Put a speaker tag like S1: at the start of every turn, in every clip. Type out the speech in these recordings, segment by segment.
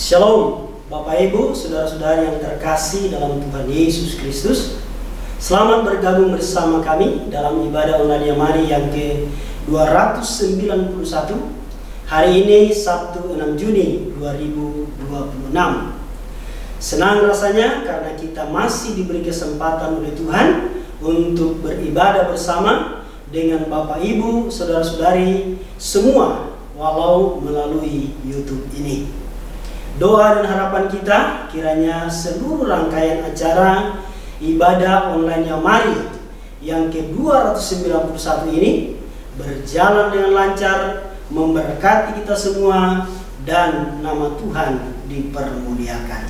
S1: Shalom, Bapak Ibu, Saudara-saudari yang terkasih dalam Tuhan Yesus Kristus. Selamat bergabung bersama kami dalam ibadah online Yamari yang ke-291. Hari ini Sabtu 6 Juni 2026. Senang rasanya karena kita masih diberi kesempatan oleh Tuhan untuk beribadah bersama dengan Bapak Ibu, Saudara-saudari semua walau melalui YouTube ini. Doa dan harapan kita kiranya seluruh rangkaian acara ibadah online Yamari yang ke-291 ini berjalan dengan lancar, memberkati kita semua, dan nama Tuhan dipermuliakan.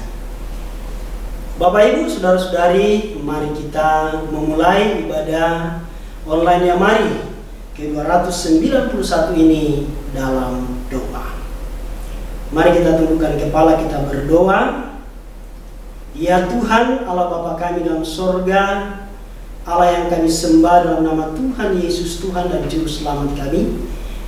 S1: Bapak Ibu, Saudara-saudari, mari kita memulai ibadah online Yamari ke-291 ini dalam doa. Mari kita tundukkan kepala, kita berdoa. Ya Tuhan, Allah Bapa kami dalam sorga, Allah yang kami sembah dalam nama Tuhan Yesus, Tuhan dan Juru Selamat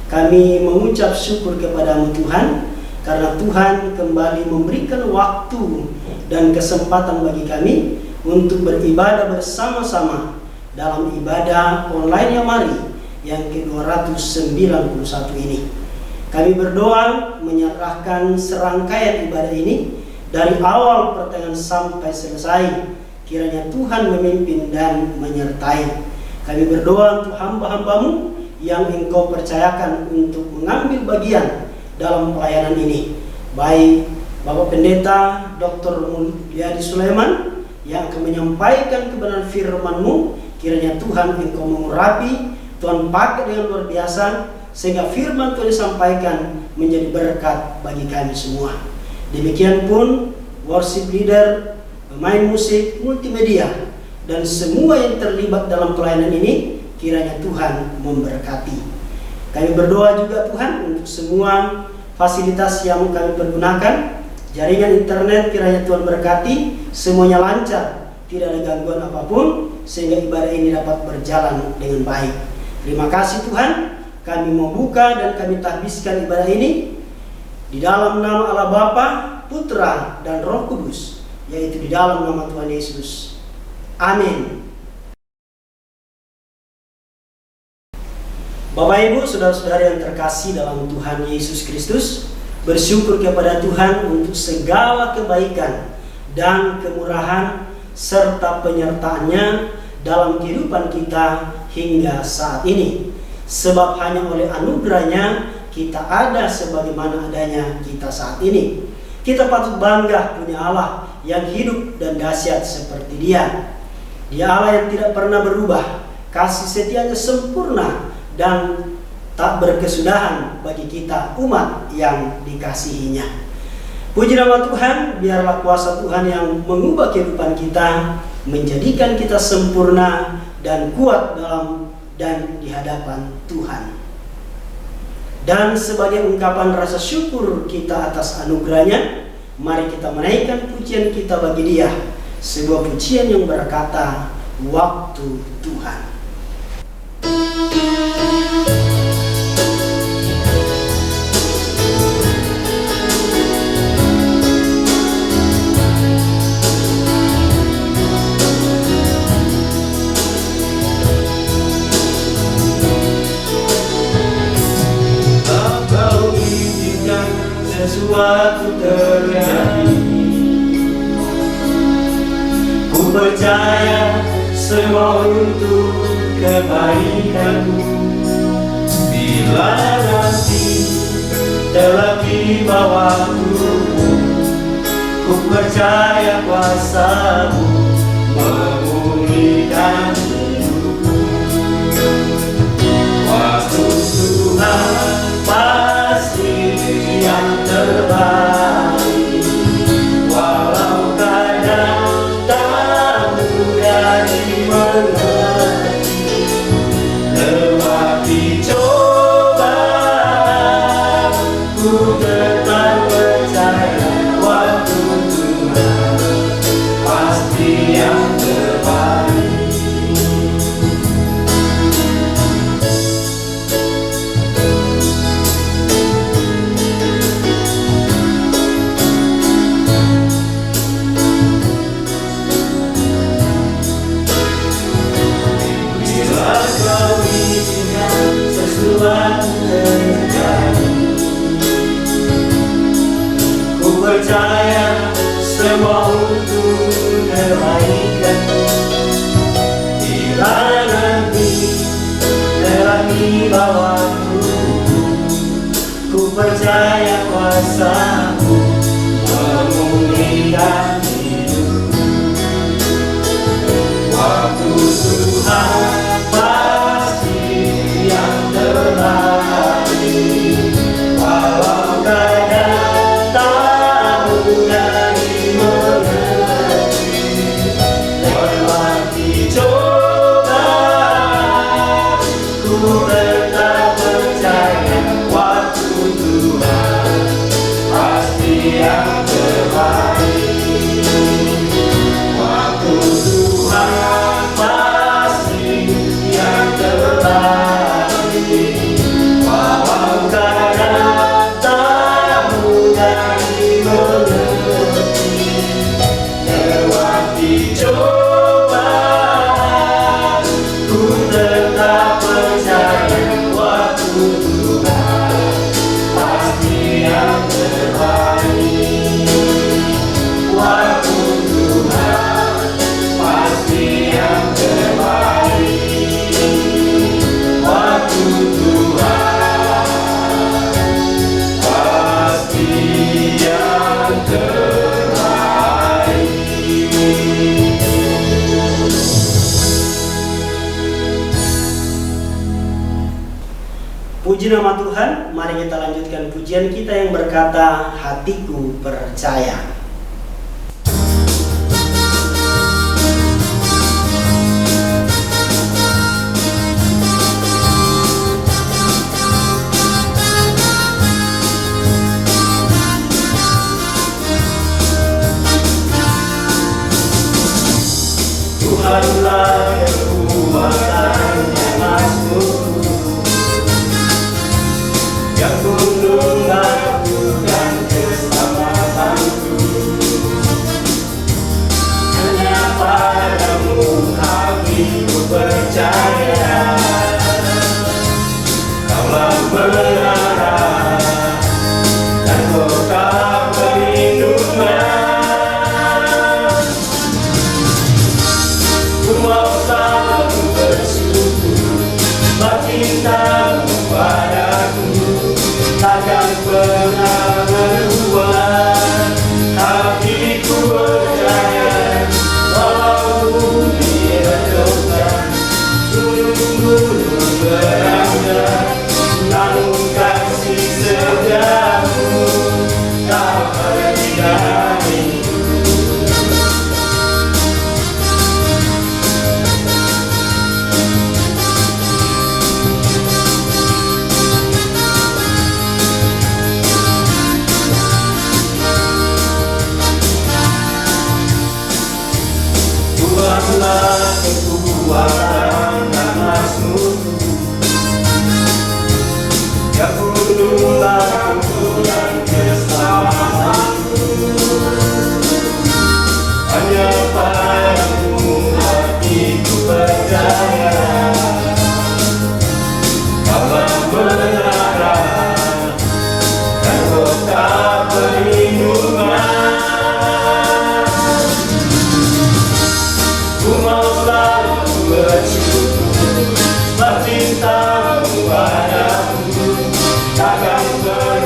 S1: kami mengucap syukur kepadamu Tuhan, karena Tuhan kembali memberikan waktu dan kesempatan bagi kami untuk beribadah bersama-sama dalam ibadah online Yamari yang ke-291 ini. Kami berdoa menyerahkan serangkaian ibadah ini dari awal pertengahan sampai selesai. Kiranya Tuhan memimpin dan menyertai. Kami berdoa untuk hamba-hambamu yang Engkau percayakan untuk mengambil bagian dalam pelayanan ini. Baik Bapak Pendeta Dr. Mulyadi Sulaiman yang akan menyampaikan kebenaran firman-Mu. Kiranya Tuhan Engkau mengurapi, Tuhan pakai dengan luar biasa, sehingga firman Tuhan disampaikan menjadi berkat bagi kami semua. Demikian pun worship leader, pemain musik, multimedia, dan semua yang terlibat dalam pelayanan ini, kiranya Tuhan memberkati. Kami berdoa juga Tuhan untuk semua fasilitas yang kami pergunakan, jaringan internet kiranya Tuhan berkati, semuanya lancar, tidak ada gangguan apapun, sehingga ibadah ini dapat berjalan dengan baik. Terima kasih Tuhan. Kami membuka dan kami tahbiskan ibadah ini di dalam nama Allah Bapa, Putra, dan Roh Kudus, yaitu di dalam nama Tuhan Yesus. Amin. Bapak Ibu, Saudara-saudari yang terkasih dalam Tuhan Yesus Kristus, bersyukur kepada Tuhan untuk segala kebaikan dan kemurahan serta penyertaannya dalam kehidupan kita hingga saat ini. Sebab hanya oleh anugerahnya kita ada sebagaimana adanya kita saat ini. Kita patut bangga punya Allah yang hidup dan dahsyat seperti Dia. Dia Allah yang tidak pernah berubah, kasih setianya sempurna dan tak berkesudahan bagi kita umat yang dikasihinya. Puji nama Tuhan, biarlah kuasa Tuhan yang mengubah kehidupan kita, menjadikan kita sempurna dan kuat dalam dan di hadapan Tuhan. Dan sebagai ungkapan rasa syukur kita atas anugerahnya, mari kita menaikkan pujian kita bagi Dia, sebuah pujian yang berkata, waktu Tuhan.
S2: Sesuatu terjadi, ku percaya semua untuk kebaikanmu. Bila nanti telah tiba waktumu, ku percaya kuasa-Mu memulihkan hidupku. Waktu Tuhan pasti yang terbaik, walau kadang tak mudah dimengerti. Lewati cobaan, ku tetap percaya waktu Tuhan pasti yang terbaik. percaya semua untuk kebaikan. Bila nanti terang di bawahku, ku percaya kuasa-Mu memulihkan hidup. Waktu Tuhan pasti yang terbaik, walau keadaan tak mudah dimengerti. Lewati cobaan, ku tetap percaya waktu Tuhan pasti yang terbaik. Waktu Tuhan pasti yang terbaik, walau keadaan tak mudah dimengerti. Lewati cobaan, ku tetap percaya waktu Tuhan pasti yang terbaik. Waktu Tuhan pasti yang terbaik. Waktu Tuhan pasti yang terbaik.
S1: Puji nama Tuhan, mari kita lanjutkan pujian kita yang berkata, hatiku percaya.
S2: Tuhanlah kekuatan yang masuk, yang gunung aku dan keselamatanku. Hanya padamu hatiku percaya, Kaulah menara dan kota perlindungan. Ku mau selalu bersyukur, cinta-Mu padaku takkan pernah berubah. Hatiku percaya, walau bumi redupkan, gunung-gunung berangkat, namun kasih setiamu tak pergi dariku. Tuhanlah kekuatan dan masmurku, yang gununglah aku dan keselamatanku. Hanya padamu hatiku percaya, Kaulah menara dan kota perlindungan. Ku mau selalu bersyukur, cinta-Mu padaku takkan pernah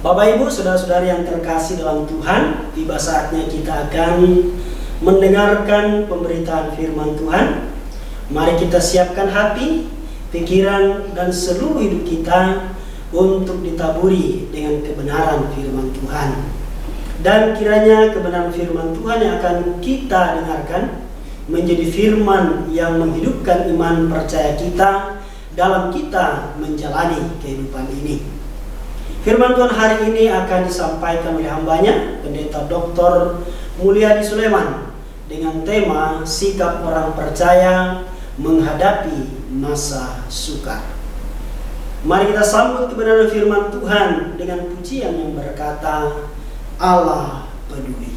S1: Bapak Ibu, saudara-saudari yang terkasih dalam Tuhan, tiba saatnya kita akan mendengarkan pemberitaan firman Tuhan. Mari kita siapkan hati, pikiran, dan seluruh hidup kita untuk ditaburi dengan kebenaran firman Tuhan. Dan kiranya kebenaran firman Tuhan yang akan kita dengarkan menjadi firman yang menghidupkan iman percaya kita dalam kita menjalani kehidupan ini. Firman Tuhan hari ini akan disampaikan oleh hambanya, Pendeta Dr. Mulyadi Sulaiman, dengan tema sikap orang percaya menghadapi masa sukar. Mari kita sambut kebenaran firman Tuhan dengan pujian yang berkata, Allah peduli.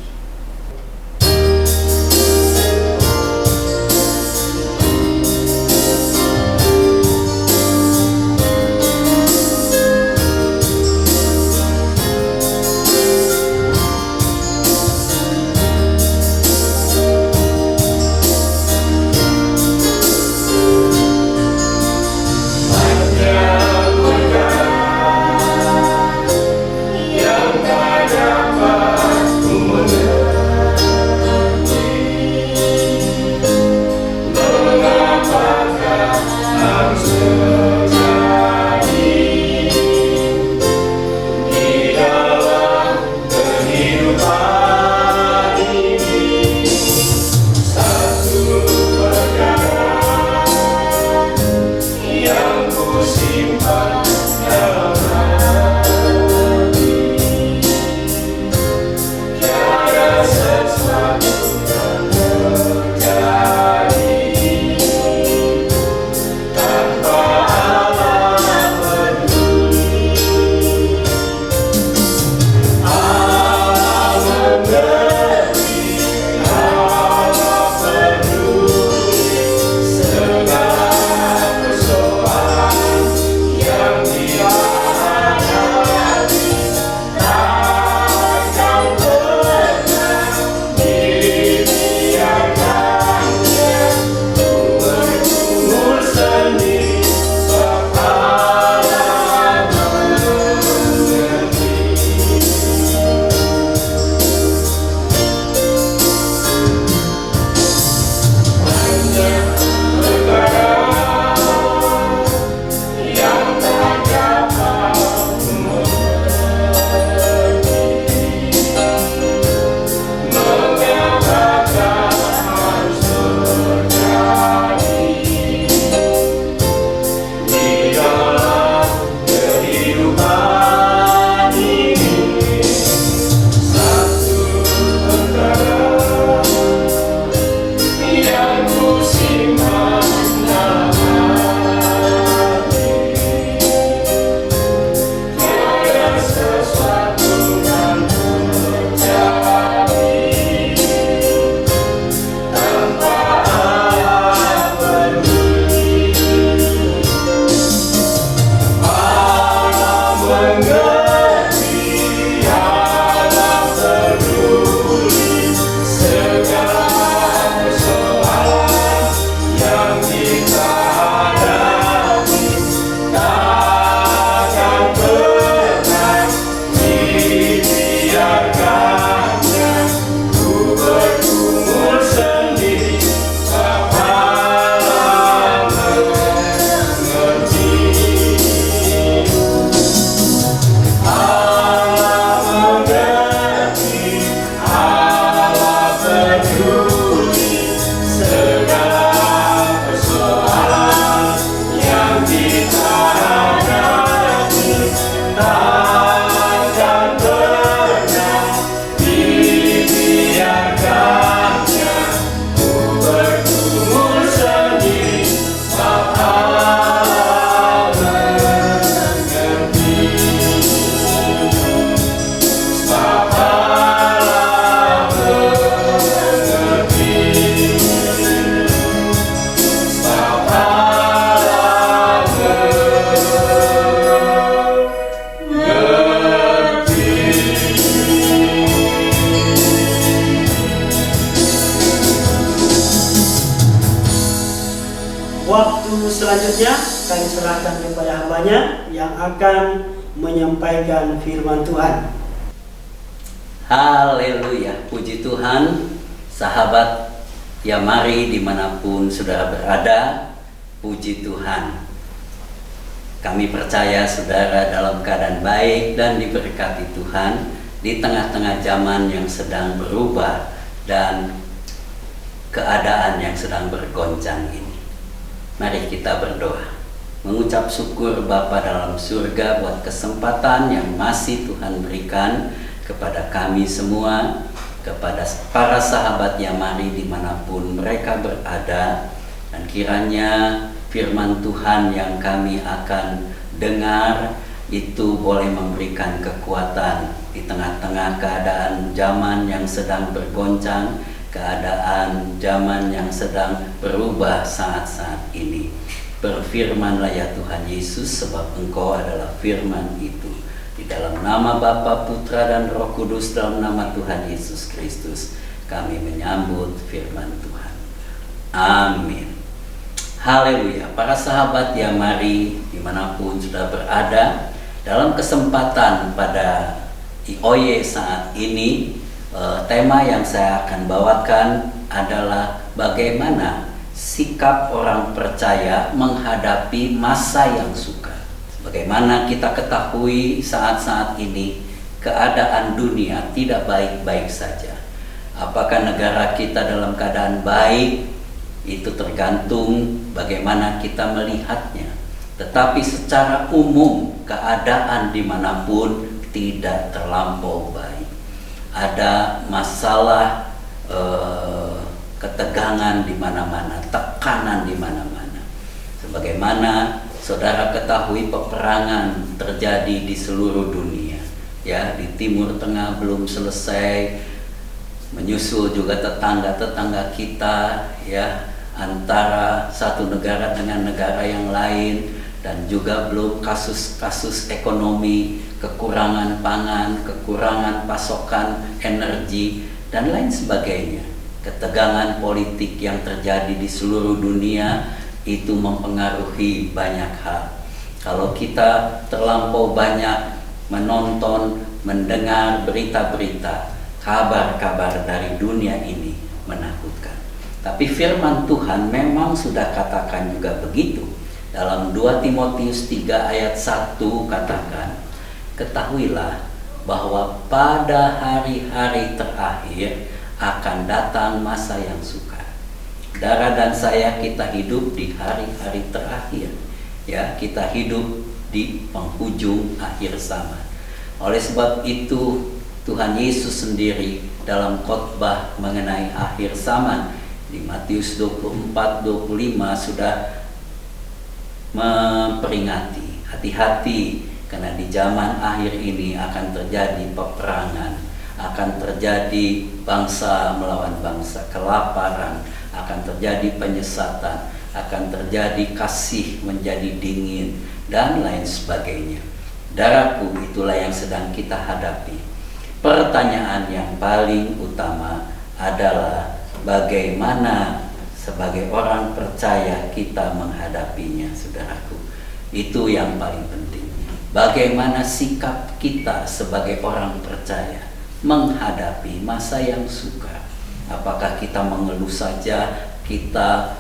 S1: Waktu selanjutnya kami serahkan kepada hambanya yang akan menyampaikan firman Tuhan.
S3: Haleluya, puji Tuhan. Sahabat ya, mari dimanapun saudara berada, puji Tuhan. Kami percaya saudara dalam keadaan baik dan diberkati Tuhan di tengah-tengah zaman yang sedang berubah dan keadaan yang sedang bergoncang ini. Mari kita berdoa, mengucap syukur Bapa dalam surga buat kesempatan yang masih Tuhan berikan kepada kami semua, kepada para sahabat yang mari dimanapun mereka berada, dan kiranya firman Tuhan yang kami akan dengar itu boleh memberikan kekuatan di tengah-tengah keadaan zaman yang sedang bergoncang, keadaan zaman yang sedang berubah saat-saat ini. Berfirmanlah ya Tuhan Yesus, sebab Engkau adalah firman itu. Di dalam nama Bapa, Putra, dan Roh Kudus, dalam nama Tuhan Yesus Kristus, kami menyambut firman Tuhan. Amin. Haleluya. Para sahabat ya, mari dimanapun sudah berada, dalam kesempatan pada IOY saat ini, tema yang saya akan bawakan adalah bagaimana sikap orang percaya menghadapi masa yang sukar. Bagaimana kita ketahui saat-saat ini keadaan dunia tidak baik-baik saja. Apakah negara kita dalam keadaan baik? Itu tergantung bagaimana kita melihatnya. Tetapi secara umum keadaan dimanapun tidak terlampau baik. Ada masalah ketegangan di mana-mana, tekanan di mana-mana. Sebagaimana saudara ketahui, peperangan terjadi di seluruh dunia. Ya, di Timur Tengah belum selesai, menyusul juga tetangga-tetangga kita, ya, antara satu negara dengan negara yang lain, dan juga belum kasus-kasus ekonomi, kekurangan pangan, kekurangan pasokan energi, dan lain sebagainya. Ketegangan politik yang terjadi di seluruh dunia itu mempengaruhi banyak hal. Kalau kita terlampau banyak menonton, mendengar berita-berita, kabar-kabar dari dunia ini menakutkan. Tapi firman Tuhan memang sudah katakan juga begitu. Dalam 2 Timotius 3 ayat 1 katakan, ketahuilah bahwa pada hari-hari terakhir akan datang masa yang sukar. Saudara dan saya, kita hidup di hari-hari terakhir. Ya, kita hidup di penghujung akhir zaman. Oleh sebab itu, Tuhan Yesus sendiri dalam khotbah mengenai akhir zaman di Matius 24-25 sudah memperingati, hati-hati karena di zaman akhir ini akan terjadi peperangan, akan terjadi bangsa melawan bangsa, kelaparan, akan terjadi penyesatan, akan terjadi kasih menjadi dingin, dan lain sebagainya. Daraku, itulah yang sedang kita hadapi. Pertanyaan yang paling utama adalah bagaimana sebagai orang percaya kita menghadapinya, saudaraku. Itu yang paling penting. Bagaimana sikap kita sebagai orang percaya menghadapi masa yang sukar. Apakah kita mengeluh saja, kita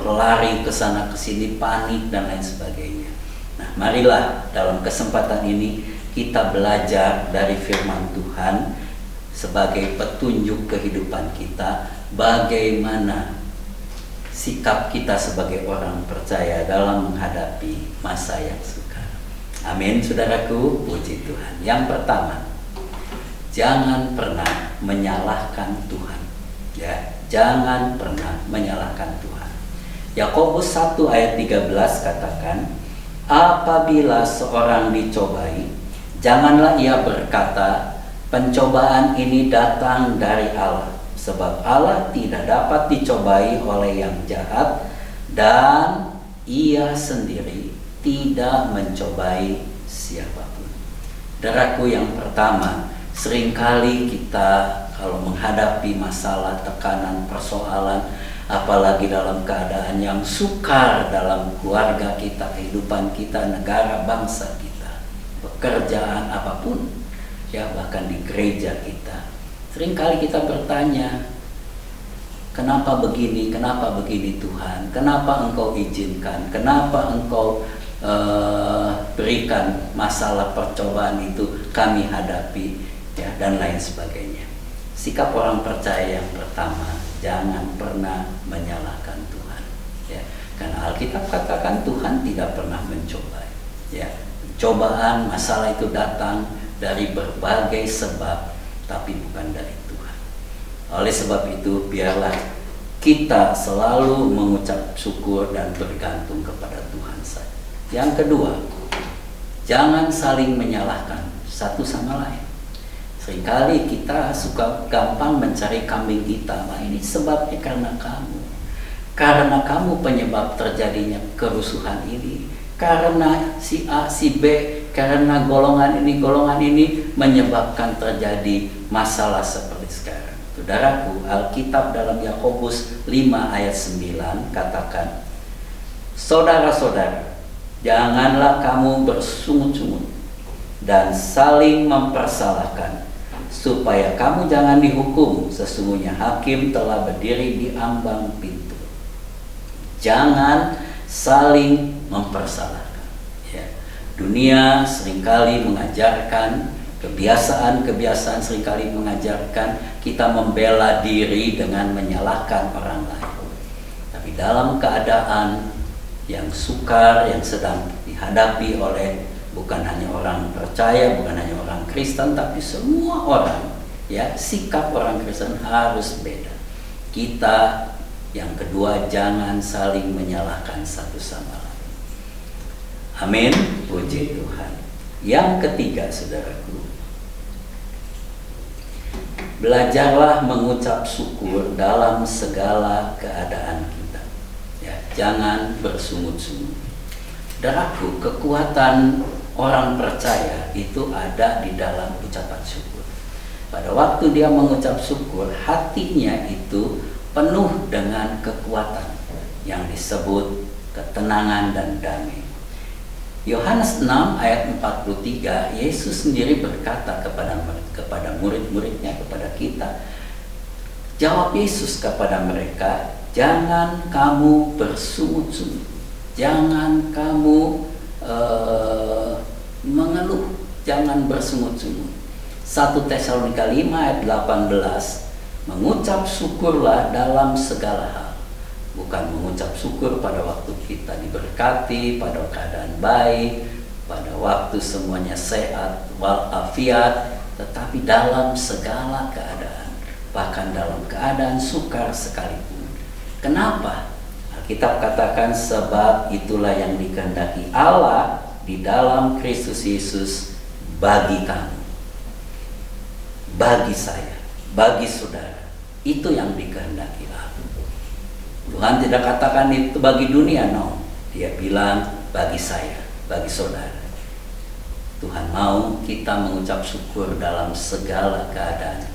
S3: lari ke sana ke sini, panik dan lain sebagainya. Nah, marilah dalam kesempatan ini kita belajar dari firman Tuhan sebagai petunjuk kehidupan kita, bagaimana sikap kita sebagai orang percaya dalam menghadapi masa yang sukar. Amin, saudaraku, puji Tuhan. Yang pertama, jangan pernah menyalahkan Tuhan. Ya, jangan pernah menyalahkan Tuhan. Yakobus 1 ayat 13 katakan, apabila seorang dicobai, janganlah ia berkata, pencobaan ini datang dari Allah, sebab Allah tidak dapat dicobai oleh yang jahat, dan ia sendiri tidak mencobai siapapun. Saudaraku, yang pertama, seringkali kita kalau menghadapi masalah, tekanan, persoalan, apalagi dalam keadaan yang sukar dalam keluarga kita, kehidupan kita, negara, bangsa kita, pekerjaan apapun, ya bahkan di gereja kita. Seringkali kita bertanya, kenapa begini Tuhan? Kenapa Engkau izinkan? Kenapa Engkau berikan masalah percobaan itu kami hadapi, ya, dan lain sebagainya. Sikap orang percaya yang pertama, jangan pernah menyalahkan Tuhan, ya. Karena Alkitab katakan Tuhan tidak pernah mencoba, ya. Cobaan, masalah itu datang dari berbagai sebab, tapi bukan dari Tuhan. Oleh sebab itu, biarlah kita selalu mengucap syukur dan bergantung kepada Tuhan saja. Yang kedua, jangan saling menyalahkan satu sama lain. Seringkali kita suka gampang mencari kambing hitam. Nah, ini sebabnya karena kamu penyebab terjadinya kerusuhan ini, karena si A, si B, karena golongan ini menyebabkan terjadi masalah seperti sekarang. Saudaraku, Alkitab dalam Yakobus 5 ayat 9 katakan, saudara-saudara, janganlah kamu bersungut-sungut dan saling mempersalahkan, supaya kamu jangan dihukum. Sesungguhnya hakim telah berdiri di ambang pintu. Jangan saling mempersalahkan, ya. Dunia seringkali mengajarkan, kebiasaan seringkali mengajarkan kita membela diri dengan menyalahkan orang lain. Tapi dalam keadaan yang sukar, yang sedang dihadapi oleh bukan hanya orang percaya, bukan hanya orang Kristen, tapi semua orang, ya, sikap orang Kristen harus beda. Kita, yang kedua, jangan saling menyalahkan satu sama lain. Amin, puji Tuhan. Yang ketiga, saudaraku, belajarlah mengucap syukur dalam segala keadaan kita. Ya, jangan bersungut-sungut. Saudaraku, kekuatan orang percaya itu ada di dalam ucapan syukur. Pada waktu dia mengucap syukur, hatinya itu penuh dengan kekuatan yang disebut ketenangan dan damai. Yohanes 6 ayat 43, Yesus sendiri berkata kepada murid-muridnya, kepada kita. Jawab Yesus kepada mereka, jangan kamu bersungut-sungut, jangan kamu mengeluh, jangan bersungut-sungut. 1 Tesalonika 5 ayat 18, mengucap syukurlah dalam segala hal. Bukan mengucap syukur pada waktu kita diberkati, pada keadaan baik, pada waktu semuanya sehat walafiat, tetapi dalam segala keadaan, bahkan dalam keadaan sukar sekalipun. Kenapa? Alkitab katakan, sebab itulah yang dikehendaki Allah di dalam Kristus Yesus bagi kamu, bagi saya, bagi saudara. Itu yang dikehendaki Allah. Tuhan tidak katakan itu bagi dunia, no. Dia bilang bagi saya, bagi saudara. Tuhan mau kita mengucap syukur dalam segala keadaan.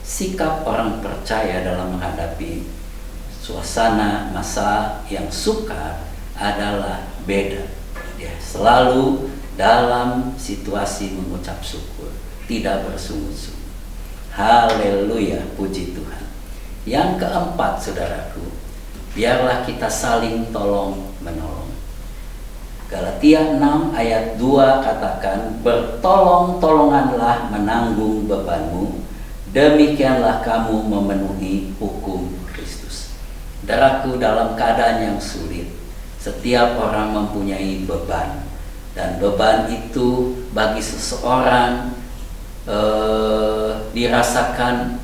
S3: Sikap orang percaya dalam menghadapi suasana masa yang sukar adalah beda. Dia selalu dalam situasi mengucap syukur, tidak bersungut-sungut. Haleluya, puji Tuhan. Yang keempat, saudaraku, biarlah kita saling tolong-menolong. Galatia 6 ayat 2 katakan, bertolong-tolonganlah menanggung bebanmu, demikianlah kamu memenuhi hukum Kristus. Saudaraku, dalam keadaan yang sulit, setiap orang mempunyai beban. Dan beban itu bagi seseorang dirasakan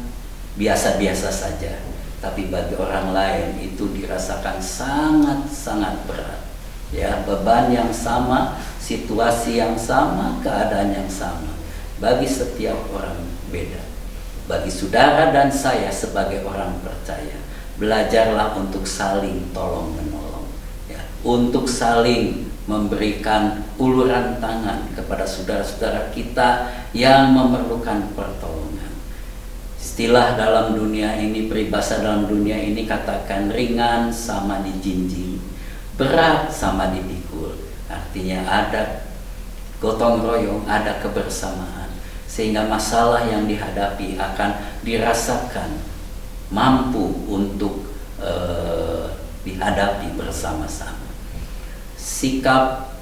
S3: biasa-biasa saja, tapi bagi orang lain itu dirasakan sangat-sangat berat. Ya, beban yang sama, situasi yang sama, keadaan yang sama, bagi setiap orang beda. Bagi saudara dan saya sebagai orang percaya, belajarlah untuk saling tolong-menolong, ya, untuk saling memberikan uluran tangan kepada saudara-saudara kita yang memerlukan pertolongan. Istilah dalam dunia ini, peribahasa dalam dunia ini katakan, ringan sama dijinjing, berat sama dipikul. Artinya ada gotong royong, ada kebersamaan, sehingga masalah yang dihadapi akan dirasakan mampu untuk dihadapi bersama-sama. Sikap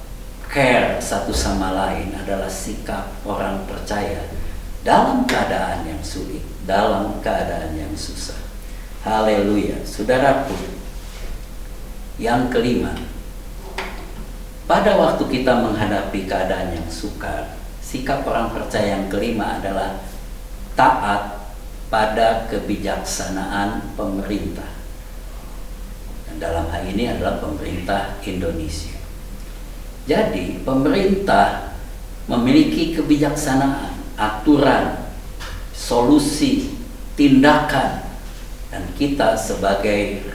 S3: care satu sama lain adalah sikap orang percaya dalam keadaan yang sulit, dalam keadaan yang susah. Haleluya. Saudaraku, yang kelima, pada waktu kita menghadapi keadaan yang sukar, sikap orang percaya yang kelima adalah taat pada kebijaksanaan pemerintah. Dan dalam hal ini adalah pemerintah Indonesia. Jadi pemerintah memiliki kebijaksanaan, aturan, solusi, tindakan, dan kita sebagai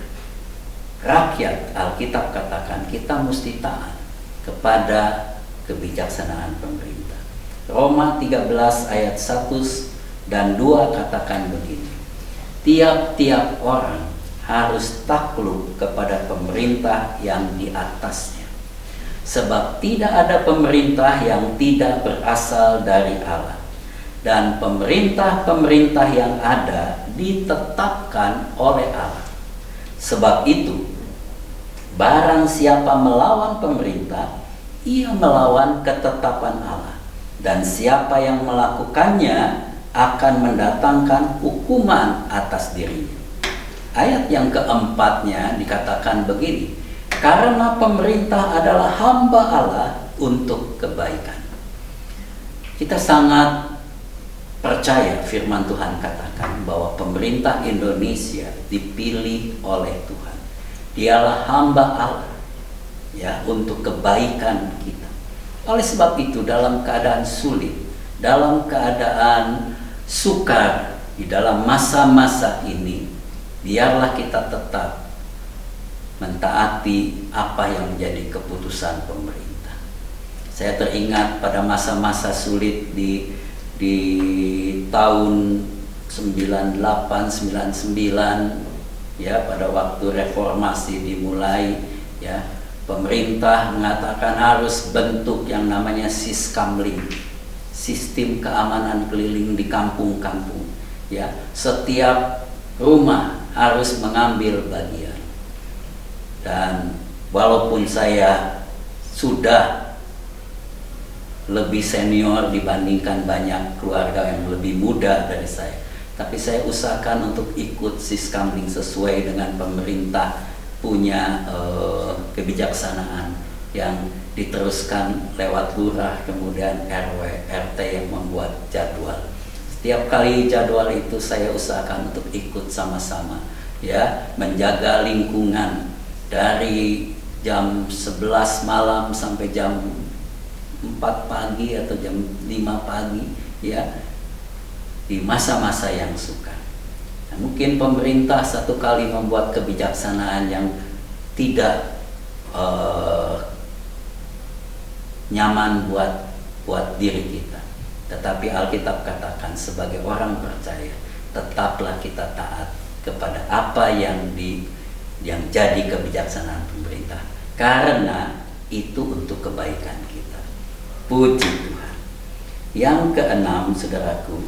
S3: rakyat, Alkitab katakan kita mesti taat kepada kebijaksanaan pemerintah. Roma 13 ayat 1 dan 2 katakan begini: tiap-tiap orang harus takluk kepada pemerintah yang di atasnya, sebab tidak ada pemerintah yang tidak berasal dari Allah, dan pemerintah-pemerintah yang ada ditetapkan oleh Allah. Sebab itu, barang siapa melawan pemerintah, ia melawan ketetapan Allah, dan siapa yang melakukannya akan mendatangkan hukuman atas dirinya. Ayat yang keempatnya dikatakan begini: karena pemerintah adalah hamba Allah untuk kebaikan. Kita sangat percaya firman Tuhan katakan bahwa pemerintah Indonesia dipilih oleh Tuhan. Dialah hamba Allah, ya, untuk kebaikan kita. Oleh sebab itu, dalam keadaan sulit, dalam keadaan sukar, di dalam masa-masa ini, biarlah kita tetap mentaati apa yang menjadi keputusan pemerintah. Saya teringat pada masa-masa sulit di tahun 98-99, ya, pada waktu reformasi dimulai, ya, pemerintah mengatakan harus bentuk yang namanya Siskamling, sistem keamanan keliling di kampung-kampung, ya, setiap rumah harus mengambil bagian. Dan walaupun saya sudah lebih senior dibandingkan banyak keluarga yang lebih muda dari saya, tapi saya usahakan untuk ikut Siskamling sesuai dengan pemerintah punya kebijaksanaan yang diteruskan lewat lurah, kemudian RW, RT yang membuat jadwal. Setiap kali jadwal itu saya usahakan untuk ikut sama-sama, ya, menjaga lingkungan dari jam 11 malam sampai jam 4 pagi atau jam 5 pagi, ya, di masa-masa yang sukar. Nah, mungkin pemerintah satu kali membuat kebijaksanaan yang tidak nyaman buat diri kita, tetapi Alkitab katakan sebagai orang percaya tetaplah kita taat kepada apa yang jadi kebijaksanaan pemerintah, karena itu untuk kebaikan kita. Puji Tuhan. Yang keenam, saudaraku,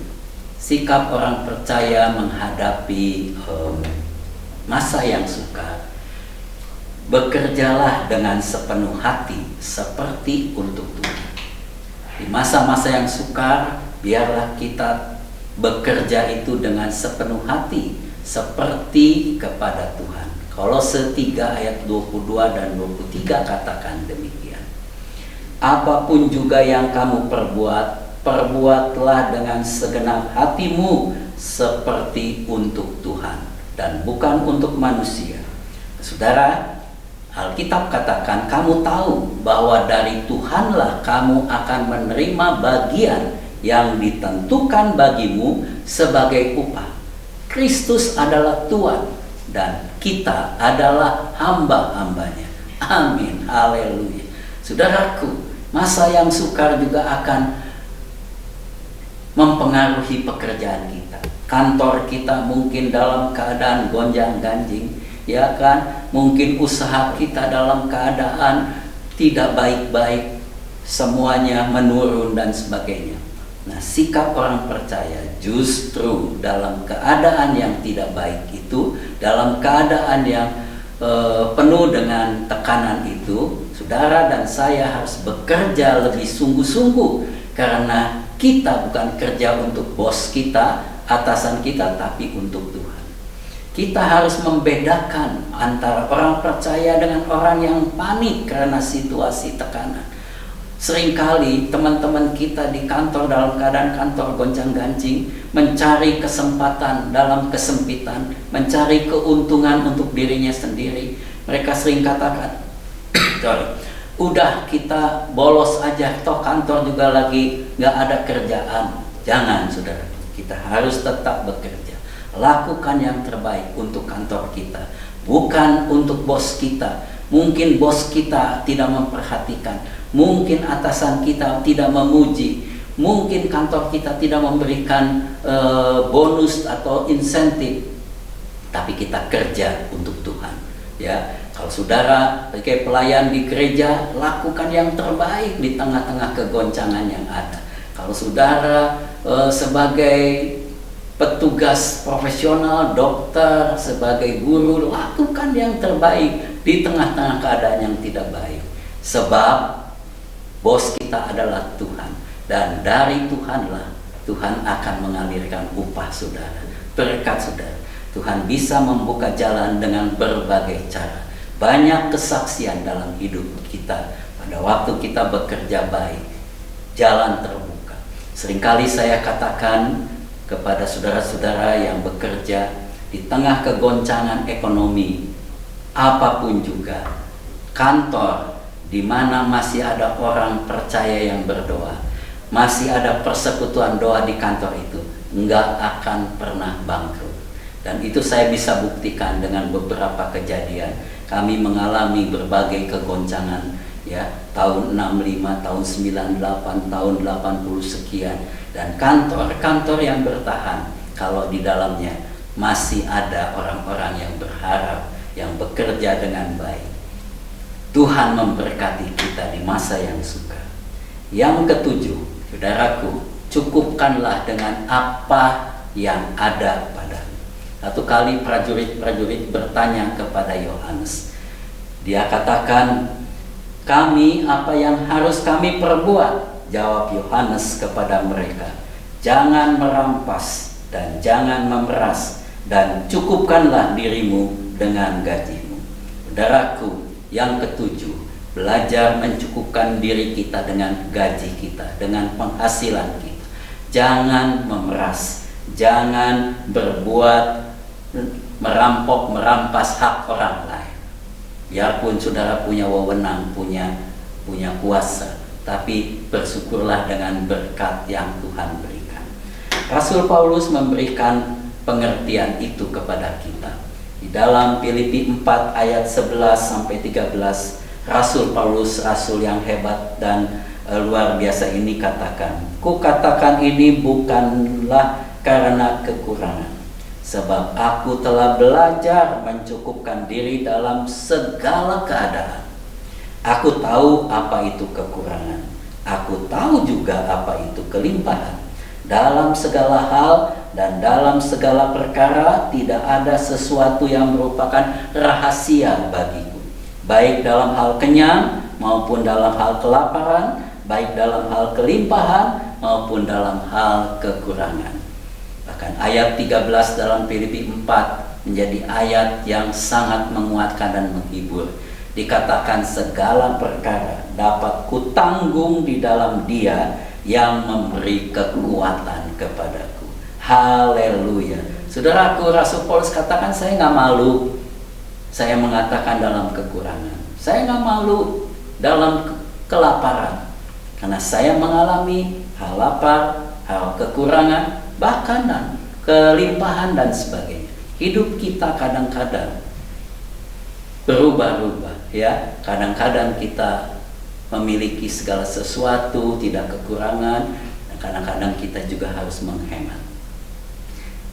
S3: sikap orang percaya menghadapi masa yang sukar. Bekerjalah dengan sepenuh hati seperti untuk Tuhan. Di masa-masa yang sukar, biarlah kita bekerja itu dengan sepenuh hati seperti kepada Tuhan. Kolose 3 ayat 22 dan 23 katakan demikian. Apapun juga yang kamu perbuat, perbuatlah dengan segenap hatimu seperti untuk Tuhan dan bukan untuk manusia. Saudara, Alkitab katakan kamu tahu bahwa dari Tuhanlah kamu akan menerima bagian yang ditentukan bagimu sebagai upah. Kristus adalah Tuhan dan kita adalah hamba-hambanya. Amin. Haleluya. Saudaraku, masa yang sukar juga akan mempengaruhi pekerjaan kita. Kantor kita mungkin dalam keadaan gonjang-ganjing, ya kan? Mungkin usaha kita dalam keadaan tidak baik-baik. semuanya menurun dan sebagainya. Nah, sikap orang percaya justru dalam keadaan yang tidak baik itu, dalam keadaan yang penuh dengan tekanan itu, saudara dan saya harus bekerja lebih sungguh-sungguh, karena kita bukan kerja untuk bos kita, atasan kita, tapi untuk Tuhan. Kita harus membedakan antara orang percaya dengan orang yang panik karena situasi tekanan. Seringkali teman-teman kita di kantor dalam keadaan kantor gonjang-ganjing, mencari kesempatan dalam kesempitan, mencari keuntungan untuk dirinya sendiri. Mereka sering katakan, udah kita bolos aja, toh kantor juga lagi nggak ada kerjaan. Jangan, saudara, kita harus tetap bekerja. Lakukan yang terbaik untuk kantor kita, bukan untuk bos kita. Mungkin bos kita tidak memperhatikan, mungkin atasan kita tidak memuji, mungkin kantor kita tidak memberikan bonus atau insentif, tapi kita kerja untuk Tuhan. Ya, kalau saudara sebagai pelayan di gereja, lakukan yang terbaik di tengah-tengah kegoncangan yang ada. Kalau saudara sebagai petugas profesional, dokter, sebagai guru, lakukan yang terbaik di tengah-tengah keadaan yang tidak baik. Sebab bos kita adalah Tuhan, dan dari Tuhanlah Tuhan akan mengalirkan upah saudara, berkat saudara. Tuhan bisa membuka jalan dengan berbagai cara. Banyak kesaksian dalam hidup kita pada waktu kita bekerja baik, jalan terbuka. Seringkali saya katakan kepada saudara-saudara yang bekerja di tengah kegoncangan ekonomi, apapun juga, kantor di mana masih ada orang percaya yang berdoa, masih ada persekutuan doa di kantor itu, enggak akan pernah bangkrut. Dan itu saya bisa buktikan dengan beberapa kejadian. Kami mengalami berbagai kegoncangan, ya, tahun 65, tahun 98, tahun 80 sekian, dan kantor-kantor yang bertahan kalau di dalamnya masih ada orang-orang yang berharap, yang bekerja dengan baik. Tuhan memberkati kita di masa yang sukar. Yang ketujuh, saudaraku, cukupkanlah dengan apa yang ada padamu. Satu kali prajurit-prajurit bertanya kepada Yohanes. Dia katakan, "Kami, apa yang harus kami perbuat?" Jawab Yohanes kepada mereka, "Jangan merampas dan jangan memeras, dan cukupkanlah dirimu dengan gajimu." Saudaraku, yang ketujuh, belajar mencukupkan diri kita dengan gaji kita, dengan penghasilan kita. Jangan memeras, jangan berbuat merampok, merampas hak orang lain. Biarpun saudara punya wewenang, punya kuasa, tapi bersyukurlah dengan berkat yang Tuhan berikan. Rasul Paulus memberikan pengertian itu kepada kita. Di dalam Filipi 4 ayat 11 sampai 13, Rasul Paulus, rasul yang hebat dan luar biasa ini katakan, "Ku katakan ini bukanlah karena kekurangan, sebab aku telah belajar mencukupkan diri dalam segala keadaan. Aku tahu apa itu kekurangan, aku tahu juga apa itu kelimpahan. Dalam segala hal dan dalam segala perkara tidak ada sesuatu yang merupakan rahasia bagiku, baik dalam hal kenyang maupun dalam hal kelaparan, baik dalam hal kelimpahan maupun dalam hal kekurangan." Bahkan ayat 13 dalam Filipi 4 menjadi ayat yang sangat menguatkan dan menghibur. Dikatakan, "Segala perkara dapat kutanggung di dalam Dia yang memberi kekuatan kepadaku." Haleluya. Saudaraku, Rasul Paulus katakan, saya nggak malu saya mengatakan dalam kekurangan, saya nggak malu dalam kelaparan, karena saya mengalami hal lapar, hal kekurangan, bahkan dan kelimpahan dan sebagainya. Hidup kita kadang-kadang berubah-ubah, ya. Kadang-kadang kita memiliki segala sesuatu, tidak kekurangan, dan kadang-kadang kita juga harus menghemat.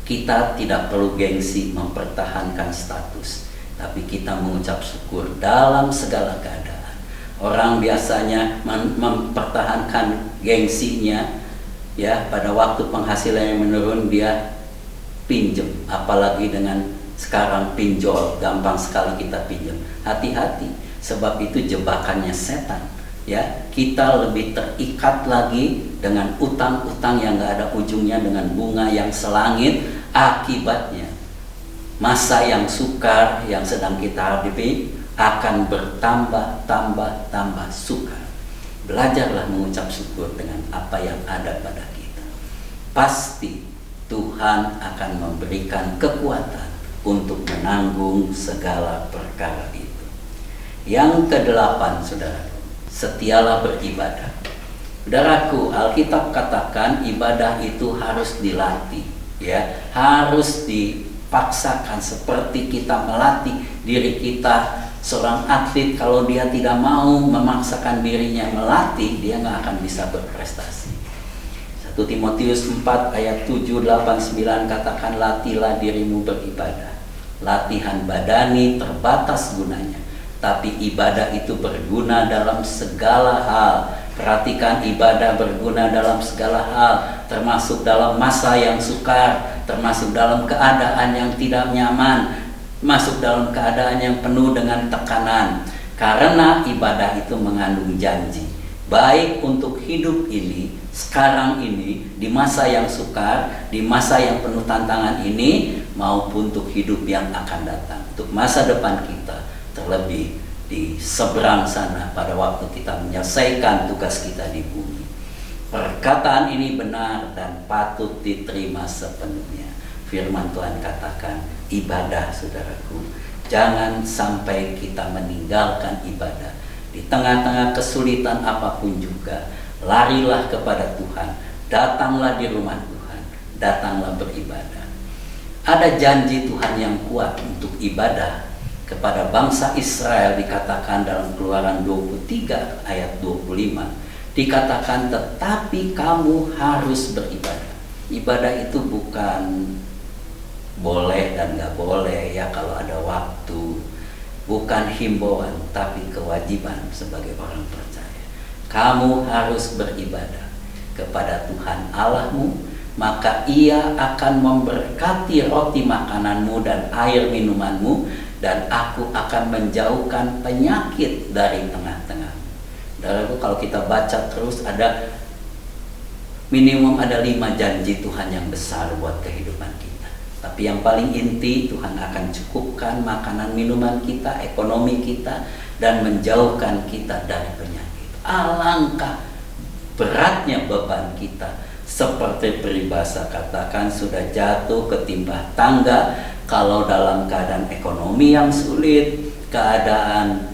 S3: Kita tidak perlu gengsi mempertahankan status, tapi kita mengucap syukur dalam segala keadaan. Orang biasanya mempertahankan gengsinya, ya, pada waktu penghasilannya menurun dia pinjam, apalagi dengan sekarang pinjol, gampang sekali kita pinjam. Hati-hati, sebab itu jebakannya setan. Ya, kita lebih terikat lagi dengan utang-utang yang gak ada ujungnya, dengan bunga yang selangit. Akibatnya masa yang sukar yang sedang kita hadapi akan bertambah sukar. Belajarlah mengucap syukur dengan apa yang ada pada kita. Pasti Tuhan akan memberikan kekuatan untuk menanggung segala perkara itu. Yang kedelapan, saudara, setialah beribadah. Saudaraku, Alkitab katakan ibadah itu harus dilatih, ya, harus dipaksakan, seperti kita melatih diri kita. Seorang atlet kalau dia tidak mau memaksakan dirinya melatih, dia nggak akan bisa berprestasi. 1 Timotius 4 ayat 7, 8, 9 katakan, latihlah dirimu beribadah. Latihan badani terbatas gunanya, tapi ibadah itu berguna dalam segala hal. Perhatikan, ibadah berguna dalam segala hal, termasuk dalam masa yang sukar, termasuk dalam keadaan yang tidak nyaman, masuk dalam keadaan yang penuh dengan tekanan. Karena ibadah itu mengandung janji, baik untuk hidup ini, sekarang ini, di masa yang sukar, di masa yang penuh tantangan ini, maupun untuk hidup yang akan datang, untuk masa depan kita, terlebih di seberang sana pada waktu kita menyelesaikan tugas kita di bumi. Perkataan ini benar dan patut diterima sepenuhnya. Firman Tuhan katakan, ibadah, saudaraku, jangan sampai kita meninggalkan ibadah di tengah-tengah kesulitan apapun juga. Larilah kepada Tuhan, datanglah di rumah Tuhan, datanglah beribadah. Ada janji Tuhan yang kuat untuk ibadah kepada bangsa Israel, dikatakan dalam Keluaran 23 ayat 25, dikatakan, tetapi kamu harus beribadah. Ibadah itu bukan boleh dan gak boleh, ya, kalau ada waktu, bukan himbauan, tapi kewajiban sebagai orang percaya. Kamu harus beribadah kepada Tuhan Allahmu, maka Ia akan memberkati roti makananmu dan air minumanmu, dan aku akan menjauhkan penyakit dari tengah-tengahmu. Saudaraku, kalau kita baca terus, ada minimum ada 5 janji Tuhan yang besar buat kehidupan kita. Tapi yang paling inti, Tuhan akan cukupkan makanan minuman kita, ekonomi kita, dan menjauhkan kita dari penyakit. Alangkah beratnya beban kita, seperti peribahasa katakan, sudah jatuh ketimpa tangga. Kalau dalam keadaan ekonomi yang sulit, keadaan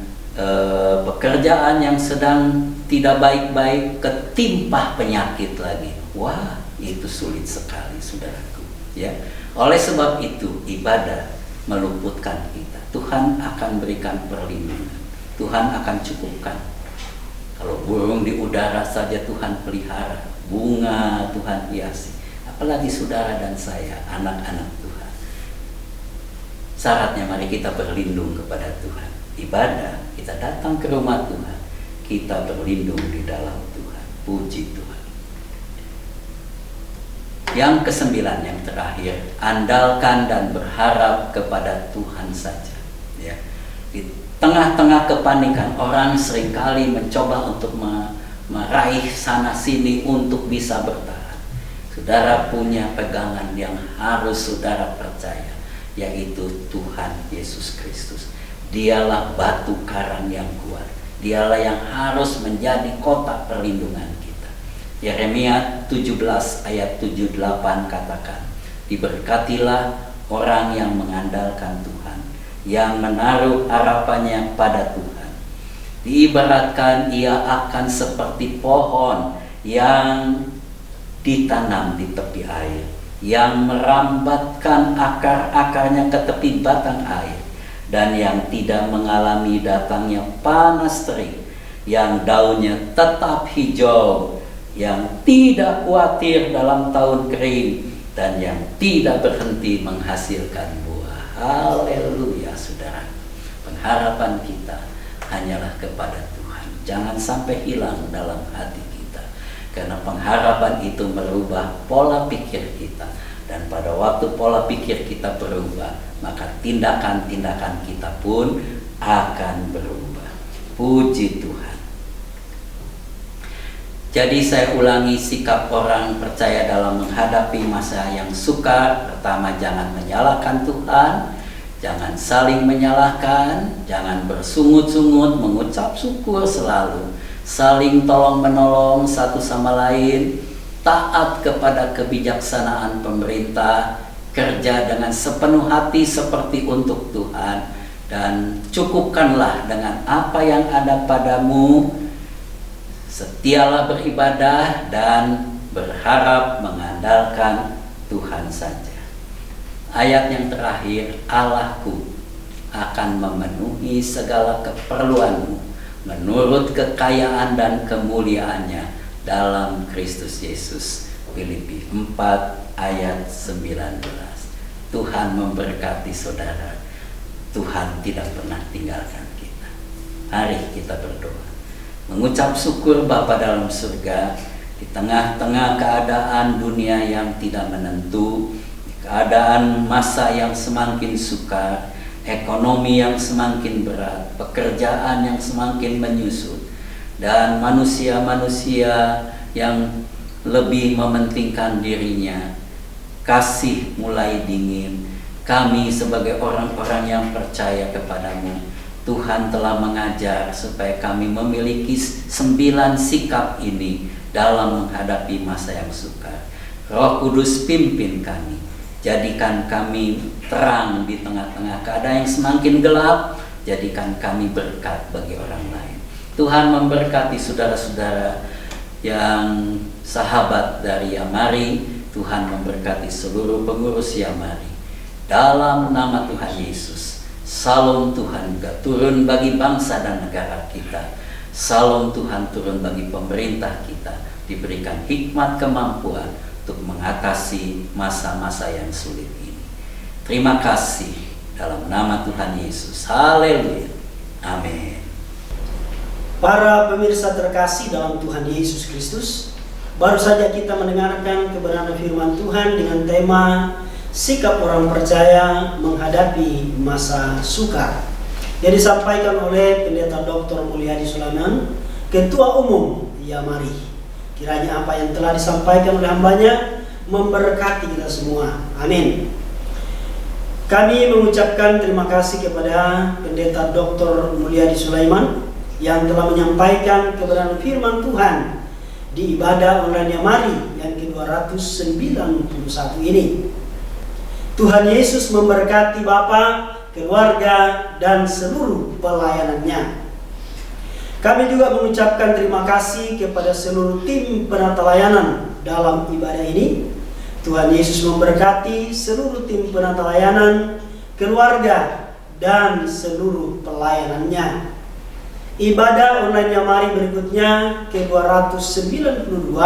S3: pekerjaan yang sedang tidak baik-baik, ketimpa penyakit lagi. Wah, itu sulit sekali, saudaraku. Ya, oleh sebab itu ibadah meluputkan kita. Tuhan akan berikan perlindungan. Tuhan akan cukupkan. Kalau burung di udara saja Tuhan pelihara, bunga Tuhan hiasi, apalagi saudara dan saya, anak-anak Tuhan. Syaratnya mari kita berlindung kepada Tuhan. Ibadah, kita datang ke rumah Tuhan, kita berlindung di dalam Tuhan. Puji Tuhan. Yang kesembilan, yang terakhir, andalkan dan berharap kepada Tuhan saja. Ya. Di tengah-tengah kepanikan, orang seringkali mencoba untuk meraih sana sini untuk bisa bertahan. Saudara punya pegangan yang harus saudara percaya, yaitu Tuhan Yesus Kristus. Dialah batu karang yang kuat. Dialah yang harus menjadi kotak perlindungan kita. Yeremia 17 ayat 7-8 katakan, diberkatilah orang yang mengandalkan Tuhan, yang menaruh harapannya pada Tuhan. Diibaratkan ia akan seperti pohon yang ditanam di tepi air, yang merambatkan akar-akarnya ke tepi batang air, dan yang tidak mengalami datangnya panas terik, yang daunnya tetap hijau, yang tidak khawatir dalam tahun kering, dan yang tidak berhenti menghasilkan buah. Haleluya, saudara. Pengharapan kita hanyalah kepada Tuhan. jangan sampai hilang dalam hati kita. Karena pengharapan itu merubah pola pikir kita. Dan pada waktu pola pikir kita berubah, maka tindakan-tindakan kita pun akan berubah. Puji Tuhan. Jadi saya ulangi sikap orang percaya dalam menghadapi masa yang sukar. Pertama, jangan menyalahkan Tuhan, jangan saling menyalahkan, jangan bersungut-sungut, mengucap syukur selalu, saling tolong-menolong satu sama lain, taat kepada kebijaksanaan pemerintah, kerja dengan sepenuh hati seperti untuk Tuhan, dan cukupkanlah dengan apa yang ada padamu. Setialah beribadah dan berharap mengandalkan Tuhan saja. Ayat yang terakhir, Allahku akan memenuhi segala keperluanmu menurut kekayaan dan kemuliaannya dalam Kristus Yesus. Filipi 4 ayat 19. Tuhan memberkati saudara. Tuhan tidak pernah tinggalkan kita. Mari kita berdoa. Mengucap syukur Bapa dalam surga, di tengah-tengah keadaan dunia yang tidak menentu, keadaan masa yang semakin sukar, ekonomi yang semakin berat, pekerjaan yang semakin menyusut, dan manusia-manusia yang lebih mementingkan dirinya, kasih mulai dingin. Kami sebagai orang-orang yang percaya kepadamu, Tuhan telah mengajar supaya kami memiliki 9 sikap ini dalam menghadapi masa yang sukar. Roh Kudus pimpin kami, jadikan kami terang di tengah-tengah keadaan yang semakin gelap, jadikan kami berkat bagi orang lain. Tuhan memberkati saudara-saudara yang sahabat dari Yamari, Tuhan memberkati seluruh pengurus Yamari. Dalam nama Tuhan Yesus, Salom Tuhan juga turun bagi bangsa dan negara kita. Salom Tuhan turun bagi pemerintah kita. Diberikan hikmat kemampuan untuk mengatasi masa-masa yang sulit ini. Terima kasih dalam nama Tuhan Yesus. Haleluya. Amin.
S1: Para pemirsa terkasih dalam Tuhan Yesus Kristus, baru saja kita mendengarkan kebenaran firman Tuhan dengan tema sikap orang percaya menghadapi masa sukar, yang disampaikan oleh Pendeta Dr. Mulyadi Sulaiman, Ketua Umum Yamari. Kiranya apa yang telah disampaikan oleh hambanya memberkati kita semua. Amin. Kami mengucapkan terima kasih kepada Pendeta Dr. Mulyadi Sulaiman yang telah menyampaikan kebenaran firman Tuhan di ibadah online Yamari yang ke-291 ini. Tuhan Yesus memberkati Bapa, keluarga, dan seluruh pelayanannya. Kami juga mengucapkan terima kasih kepada seluruh tim penata layanan dalam ibadah ini. Tuhan Yesus memberkati seluruh tim penata layanan, keluarga, dan seluruh pelayanannya. Ibadah online Yamari berikutnya ke-292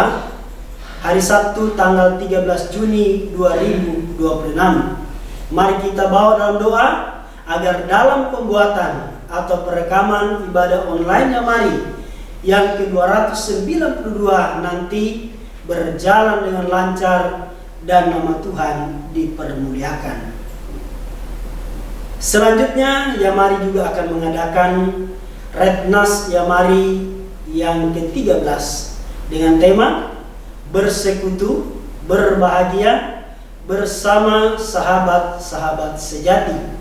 S1: hari Sabtu tanggal 13 Juni 2026. Mari kita bawa dalam doa agar dalam pembuatan atau perekaman ibadah online Yamari yang ke-292 nanti berjalan dengan lancar dan nama Tuhan dipermuliakan. Selanjutnya Yamari juga akan mengadakan Retnas Yamari yang ke-13 dengan tema Bersekutu, berbahagia bersama sahabat-sahabat sejati.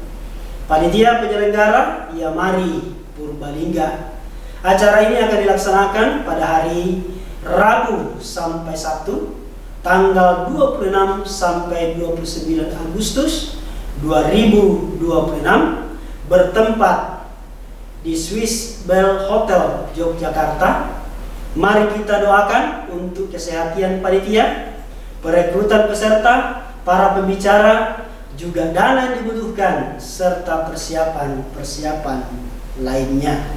S1: Panitia penyelenggara Yamari Purbalingga. Acara ini akan dilaksanakan pada hari Rabu sampai Sabtu tanggal 26 sampai 29 Agustus 2026 bertempat di Swiss Bell Hotel Yogyakarta. Mari kita doakan untuk kesehatan panitia, perekrutan peserta, para pembicara, juga dana yang dibutuhkan, serta persiapan-persiapan lainnya.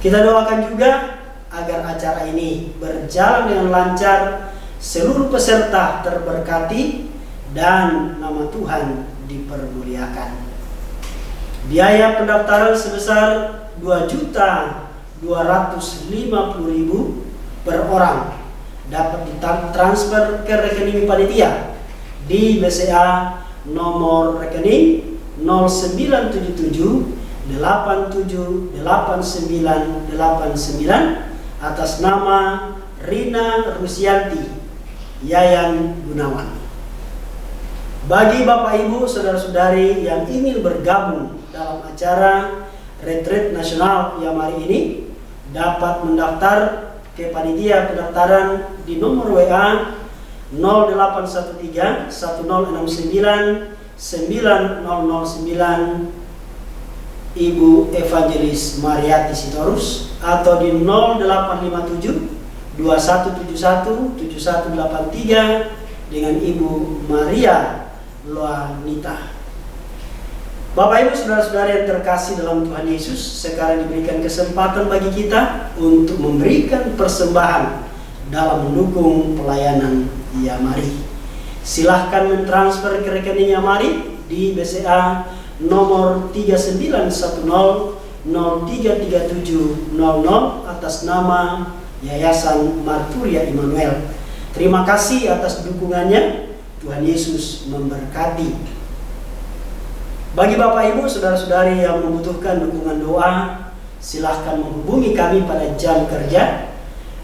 S1: Kita doakan juga agar acara ini berjalan dengan lancar, seluruh peserta terberkati, dan nama Tuhan dipermuliakan. Biaya pendaftaran sebesar 2 juta 250.000 per orang dapat ditransfer ke rekening panitia di BCA nomor rekening 0977 878989 atas nama Rina Rusyanti Yayan Gunawan. Bagi Bapak Ibu saudara-saudari yang ingin bergabung dalam acara retreat nasional Yamari ini dapat mendaftar ke panitia pendaftaran di nomor WA 0813 1069 9009 Ibu Evangelis Mariati Sitorus, atau di 0857 2171 7183 dengan Ibu Maria Loanita. Bapak Ibu saudara-saudara yang terkasih dalam Tuhan Yesus, sekarang diberikan kesempatan bagi kita untuk memberikan persembahan dalam mendukung pelayanan Yamari. Silahkan mentransfer ke rekening Yamari di BCA nomor 3910033700 atas nama Yayasan Marturia Immanuel. Terima kasih atas dukungannya. Tuhan Yesus memberkati. Bagi Bapak Ibu saudara-saudari yang membutuhkan dukungan doa, silahkan menghubungi kami pada jam kerja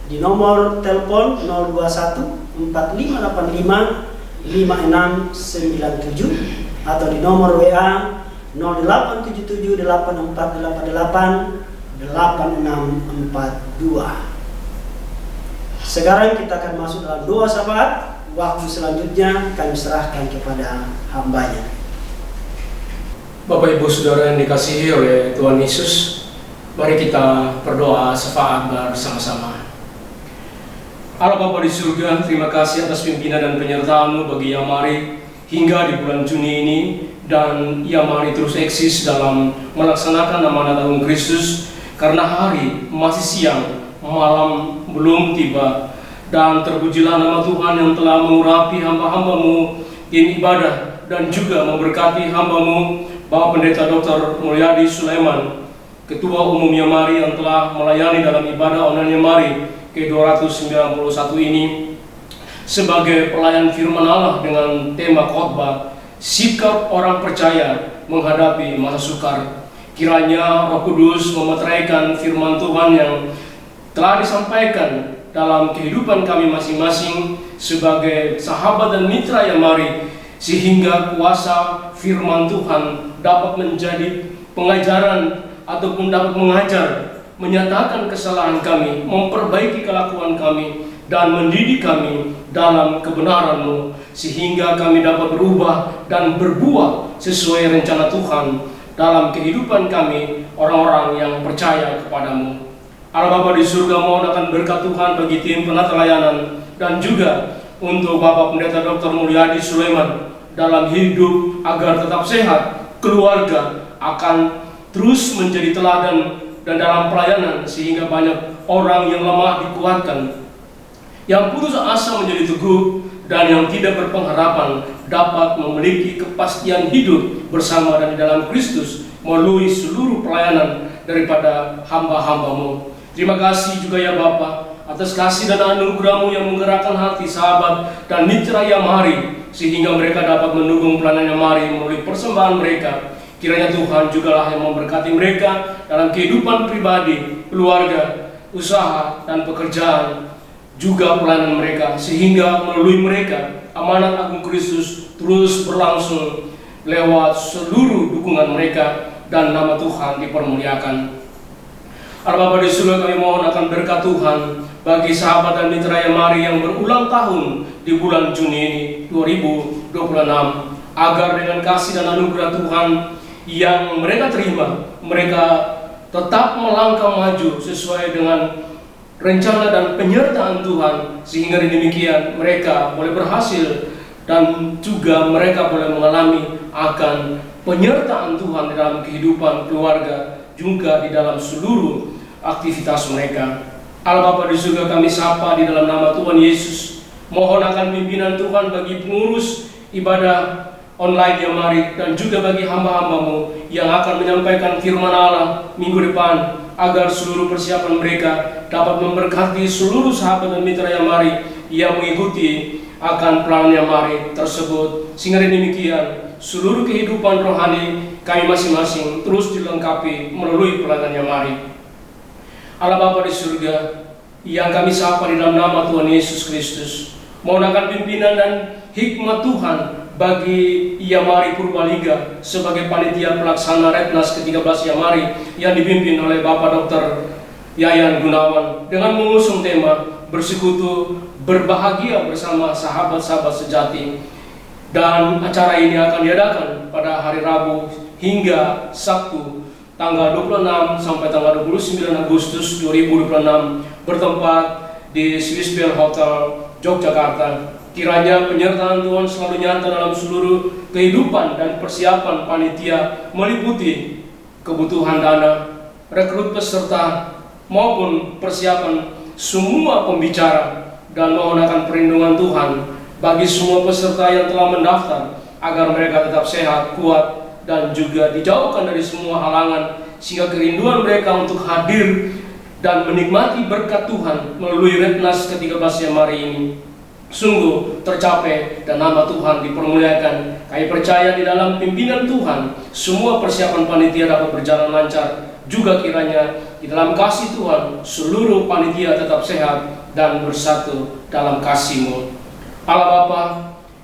S1: di nomor telepon 021 4585 5697 atau di nomor WA 0877 8488 8642. Sekarang kita akan masuk dalam doa syafaat. Waktu selanjutnya kami serahkan kepada hambanya.
S4: Bapak Ibu Saudara yang dikasihi oleh Tuhan Yesus, mari kita berdoa syafaat bersama-sama. Allah Bapa di surga, terima kasih atas pimpinan dan penyertaan-Mu bagi Yamari hingga di bulan Juni ini, dan Yamari terus eksis dalam melaksanakan amanat agung Kristus, karena hari masih siang, malam belum tiba, dan terpujilah nama Tuhan yang telah mengurapi hamba-hamba-Mu in ibadah dan juga memberkati hamba-Mu Bapak Pendeta Dr. Mulyadi Sulaiman, Ketua Umum Yamari yang telah melayani dalam ibadah online Yamari ke-291 ini sebagai pelayan firman Allah dengan tema khotbah sikap orang percaya menghadapi masa sukar. Kiranya Roh Kudus memeteraikan firman Tuhan yang telah disampaikan dalam kehidupan kami masing-masing sebagai sahabat dan mitra Yamari, sehingga kuasa firman Tuhan dapat menjadi pengajaran ataupun dapat mengajar, menyatakan kesalahan kami, memperbaiki kelakuan kami, dan mendidik kami dalam kebenaran-Mu, sehingga kami dapat berubah dan berbuah sesuai rencana Tuhan dalam kehidupan kami, orang-orang yang percaya kepada-Mu. Allah Bapa di surga, mohon akan berkat Tuhan bagi tim penata layanan dan juga untuk Bapak Pendeta Dr. Mulyadi Sulaiman dalam hidup agar tetap sehat, keluarga akan terus menjadi teladan dan dalam pelayanan sehingga banyak orang yang lemah dikuatkan, yang putus asa menjadi teguh, dan yang tidak berpengharapan dapat memiliki kepastian hidup bersama dan di dalam Kristus melalui seluruh pelayanan daripada hamba-hamba-Mu. Terima kasih juga ya Bapa atas kasih dan anugerah-Mu yang menggerakkan hati sahabat dan mitra Yamari sehingga mereka dapat mendukung pelayanan Yamari melalui persembahan mereka. Kiranya Tuhan jugalah yang memberkati mereka dalam kehidupan pribadi, keluarga, usaha, dan pekerjaan, juga pelayanan mereka, sehingga melalui mereka amanat agung Kristus terus berlangsung lewat seluruh dukungan mereka dan nama Tuhan dipermuliakan. Allah Bapa di surga, kami mohon akan berkat Tuhan bagi sahabat dan mitra Yamari yang berulang tahun di bulan Juni ini 2026, agar dengan kasih dan anugerah Tuhan yang mereka terima, mereka tetap melangkah maju sesuai dengan rencana dan penyertaan Tuhan, sehingga demikian mereka boleh berhasil dan juga mereka boleh mengalami akan penyertaan Tuhan di dalam kehidupan keluarga, juga di dalam seluruh aktivitas mereka. Allah Bapa di surga, kami sapa di dalam nama Tuhan Yesus, mohon akan pimpinan Tuhan bagi pengurus ibadah online Yamari dan juga bagi hamba-hamba-Mu yang akan menyampaikan firman Allah minggu depan. agar seluruh persiapan mereka dapat memberkati seluruh sahabat dan mitra Yamari yang mengikuti akan pelayanan Yamari tersebut, sehingga demikian seluruh kehidupan rohani kami masing-masing terus dilengkapi melalui pelayanan Yamari. Allah Bapa di surga, yang kami sapa di dalam nama Tuhan Yesus Kristus, mohon akan pimpinan dan hikmat Tuhan bagi Yamari Purbalingga sebagai panitia pelaksana Retnas ke-13 Yamari yang dipimpin oleh Bapak Dr. Yayan Gunawan dengan mengusung tema bersekutu berbahagia bersama sahabat-sahabat sejati. Dan acara ini akan diadakan pada hari Rabu hingga Sabtu tanggal 26 sampai tanggal 29 Agustus 2026 bertempat di Swiss Bell Hotel Yogyakarta. Kiranya penyertaan Tuhan selalu nyata dalam seluruh kehidupan dan persiapan panitia, meliputi kebutuhan dana, rekrut peserta, maupun persiapan semua pembicara, dan mohon akan perlindungan Tuhan bagi semua peserta yang telah mendaftar agar mereka tetap sehat, kuat, dan juga dijauhkan dari semua halangan, sehingga kerinduan mereka untuk hadir dan menikmati berkat Tuhan melalui Retnas ke-13 Yamari ini sungguh tercapai dan nama Tuhan dipermuliakan. Kami percaya di dalam pimpinan Tuhan semua persiapan panitia dapat berjalan lancar. Juga kiranya di dalam kasih Tuhan seluruh panitia tetap sehat dan bersatu dalam kasih-Mu. Allah Bapa,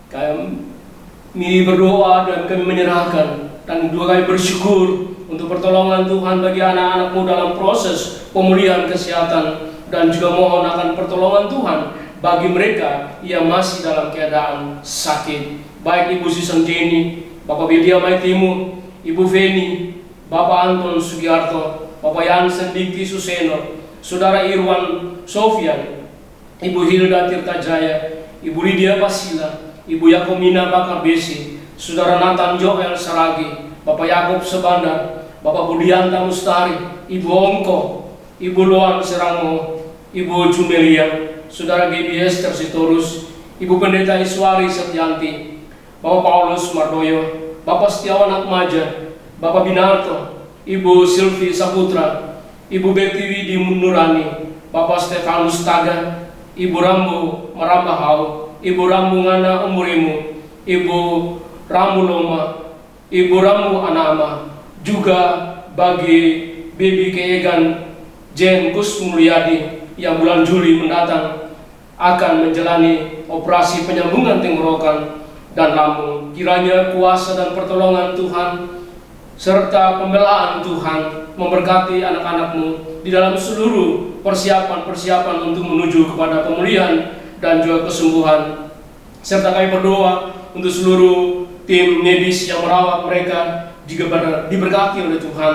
S4: kami berdoa dan kami menyerahkan dan juga kami bersyukur untuk pertolongan Tuhan bagi anak-anak-Mu dalam proses pemulihan kesehatan, dan juga mohon akan pertolongan Tuhan bagi mereka yang masih dalam keadaan sakit, baik Ibu Susan Jenny, Bapak Widya Maitimu, Ibu Feni, Bapak Anton Sugiarto, Bapak Yansen Dikti Suseno, Saudara Irwan Sofian, Ibu Hilda Tirtajaya, Ibu Lydia Pasila, Ibu Yakomina Bakar Besi, Saudara Nathan Joel Saragi, Bapak Yakob Sebandar, Bapak Budianta Mustari, Ibu Ongko, Ibu Loan Serango, Ibu Jumelia, Saudara GBS Tersitorus, Ibu Pendeta Iswari Setianti, Bapak Paulus Mardoyo, Bapak Setiawan Atmaja, Bapak Binarto, Ibu Silvi Saputra, Ibu Bektiwi di Nurani, Bapak Stefanus Taga, Ibu Rambu Marambahau, Ibu Rambu Ngana Umurimu, Ibu Rambu Loma, Ibu Rambu Anama, juga bagi Baby Keegan Jen Gus Mulyadi yang bulan Juli mendatang akan menjalani operasi penyambungan tenggorokan dan lambung. Kiranya kuasa dan pertolongan Tuhan serta pembelaan Tuhan memberkati anak-anak-Mu di dalam seluruh persiapan-persiapan untuk menuju kepada pemulihan dan juga kesembuhan. Serta kami berdoa untuk seluruh tim medis yang merawat mereka jika diberkati oleh Tuhan.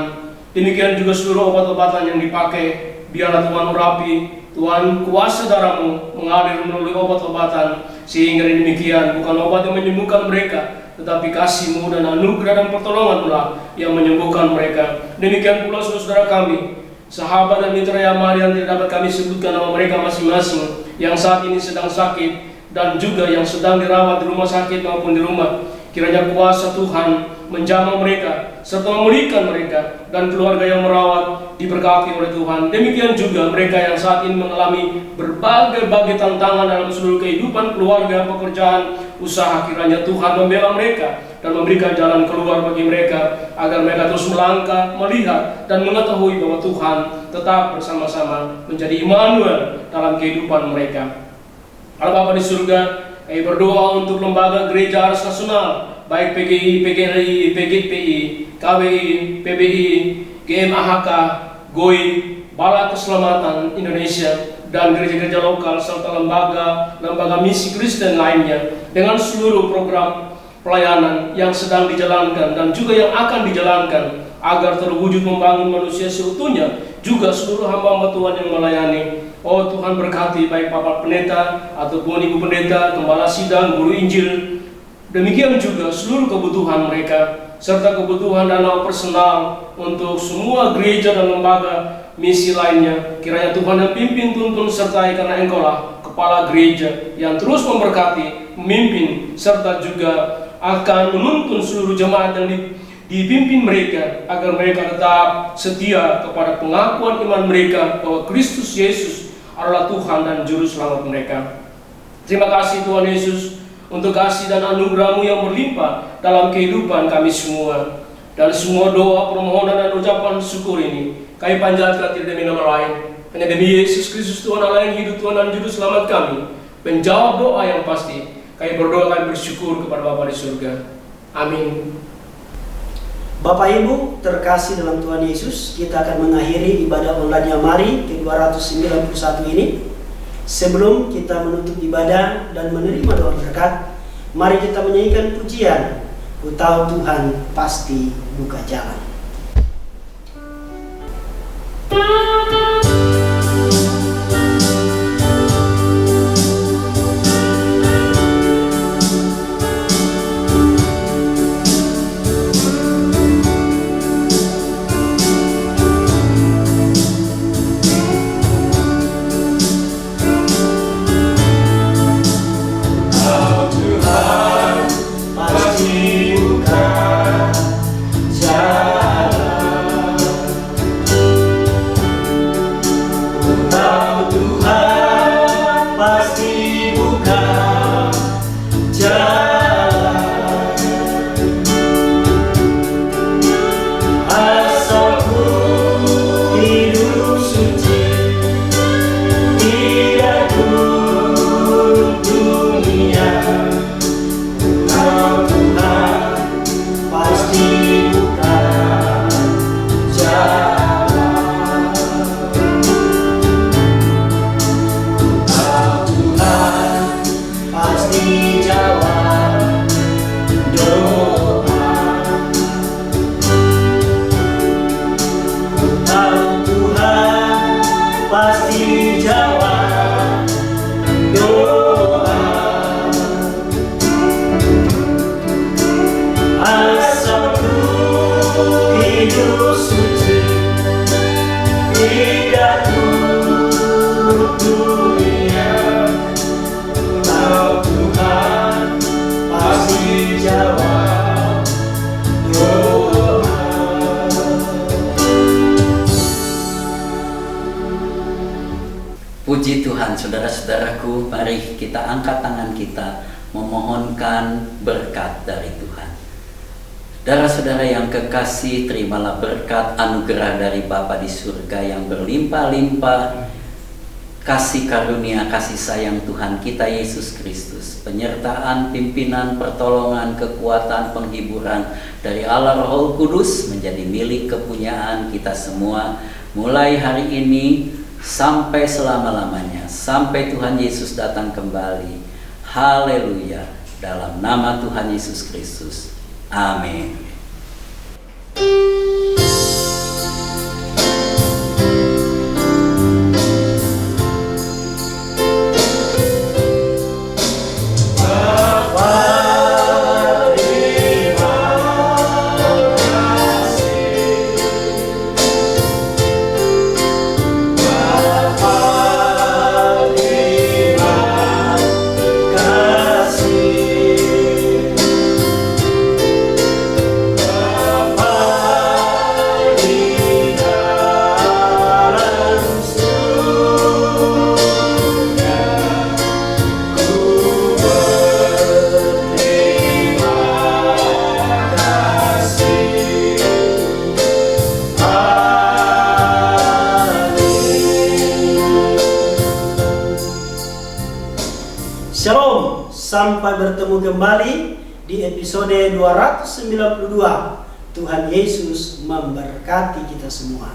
S4: Demikian juga seluruh obat-obatan yang dipakai, biarlah Tuhan urapi, Tuhan kuasa darah-Mu mengalir melalui obat-obatan, sehingga demikian bukan obat yang menyembuhkan mereka, tetapi kasih-Mu dan anugerah dan pertolongan pula yang menyembuhkan mereka. Demikian pula saudara kami, sahabat dan mitra Yamari yang tidak dapat kami sebutkan nama mereka masing-masing, yang saat ini sedang sakit dan juga yang sedang dirawat di rumah sakit maupun di rumah. Kiranya kuasa Tuhan menjamah mereka serta memulihkan mereka dan keluarga yang merawat diberkati oleh Tuhan. Demikian juga mereka yang saat ini mengalami berbagai tantangan dalam seluruh kehidupan keluarga, pekerjaan, usaha. Kiranya Tuhan membela mereka dan memberikan jalan keluar bagi mereka agar mereka terus melangkah, melihat dan mengetahui bahwa Tuhan tetap bersama-sama menjadi Immanuel dalam kehidupan mereka. Allah Bapa di surga, kami berdoa untuk lembaga gereja Ars Nasional, baik PGI, PGRI, PGPI, KWI, PBI, GMAHK, GOI, Bala Keselamatan Indonesia, dan gereja-gereja lokal serta lembaga misi Kristen lainnya dengan seluruh program pelayanan yang sedang dijalankan dan juga yang akan dijalankan agar terwujud membangun manusia seutuhnya, juga seluruh hamba-hamba Tuhan yang melayani. Oh Tuhan, berkati baik Bapak Pendeta ataupun Ibu Pendeta, Gembala Sidang, Guru Injil, demikian juga seluruh kebutuhan mereka serta kebutuhan dana personal untuk semua gereja dan lembaga misi lainnya. Kiranya Tuhan yang pimpin, tuntun, sertai, karena Engkaulah kepala gereja yang terus memberkati, memimpin, serta juga akan menuntun seluruh jemaat yang dipimpin mereka agar mereka tetap setia kepada pengakuan iman mereka bahwa Kristus Yesus adalah Tuhan dan Juru Selamat mereka. Terima kasih Tuhan Yesus untuk kasih dan anugerah-Mu yang berlimpah dalam kehidupan kami semua. Dan semua doa, permohonan dan ucapan syukur ini kami panjatkan tidak demi nama lain, hanya demi Yesus Kristus Tuhan Allah yang hidup, Tuhan dan Juru Selamat kami, penjawab doa yang pasti. Kami berdoa, kami bersyukur kepada Bapa di surga. Amin.
S1: Bapak Ibu terkasih dalam Tuhan Yesus, kita akan mengakhiri ibadah online Mari ke-291 ini. Sebelum kita menutup ibadah dan menerima doa berkat, mari kita menyanyikan pujian, Ku tahu Tuhan pasti buka jalan.
S3: Puji Tuhan, saudara-saudaraku, mari kita angkat tangan kita memohonkan berkat dari Tuhan. Saudara-saudara yang kekasih, terimalah berkat anugerah dari Bapa di surga yang berlimpah-limpah, kasih karunia, kasih sayang Tuhan kita Yesus Kristus, penyertaan, pimpinan, pertolongan, kekuatan, penghiburan dari Allah Roh Kudus menjadi milik kepunyaan kita semua, mulai hari ini sampai selama-lamanya, sampai Tuhan Yesus datang kembali. Haleluya, dalam nama Tuhan Yesus Kristus. Amin.
S1: Shalom, sampai bertemu kembali di episode 292. Tuhan Yesus memberkati kita semua.